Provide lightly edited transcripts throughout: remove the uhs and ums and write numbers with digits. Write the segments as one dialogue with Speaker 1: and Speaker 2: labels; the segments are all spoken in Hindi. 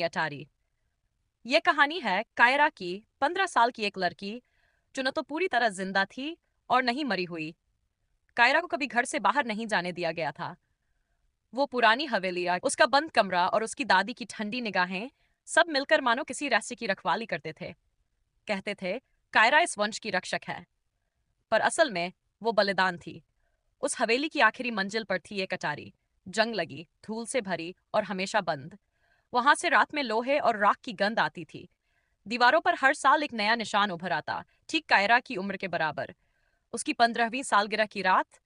Speaker 1: अटारी। ये कहानी है कायरा की 15 साल की एक लड़की जो न तो पूरी तरह जिंदा थी और नहीं मरी हुई। कायरा को कभी घर से बाहर नहीं जाने दिया गया था। वो पुरानी हवेलियां, उसका बंद कमरा और उसकी दादी की ठंडी निगाहें सब मिलकर मानो किसी रहस्य की रखवाली करते थे। कहते थे कायरा इस वंश की रक्षक है, पर असल में वो बलिदान थी। उस हवेली की आखिरी मंजिल पर थी एक अटारी, जंग लगी, धूल से भरी और हमेशा बंद। वहां से रात में लोहे और राख की गंध आती थी। दीवारों पर हर साल एक नया निशान उभर आता, ठीक कायरा की उम्र के बराबर। उसकी 15वीं सालगिरह की रात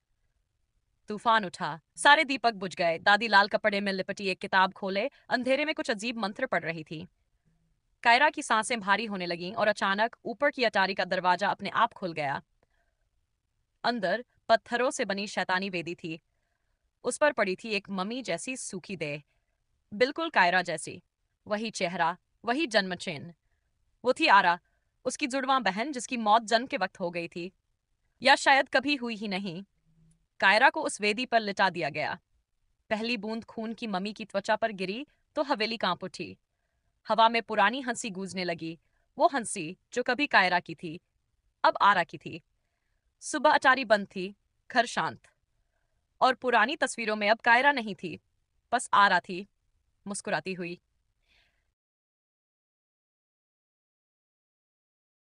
Speaker 1: तूफान उठा, सारे दीपक बुझ गए। दादी लाल कपड़े में लिपटी एक किताब खोले अंधेरे में कुछ अजीब मंत्र पढ़ रही थी। कायरा की सांसें भारी होने लगीं और अचानक ऊपर की अटारी का दरवाजा अपने आप खुल गया। अंदर पत्थरों से बनी शैतानी वेदी थी। उस पर पड़ी थी एक मम्मी जैसी सूखी देह, बिल्कुल कायरा जैसी। वही चेहरा, वही जन्म चिन्ह। वो थी आरा, उसकी जुड़वां बहन जिसकी मौत जन्म के वक्त हो गई थी, या शायद कभी हुई ही नहीं। कायरा को उस वेदी पर लिटा दिया गया। पहली बूंद खून की मम्मी की त्वचा पर गिरी तो हवेली कांप उठी। हवा में पुरानी हंसी गूंजने लगी, वो हंसी जो कभी कायरा की थी, अब आरा की थी। सुबह अटारी बंद थी, घर शांत, और पुरानी तस्वीरों में अब कायरा नहीं थी, बस आरा थी, मुस्कुराती हुई।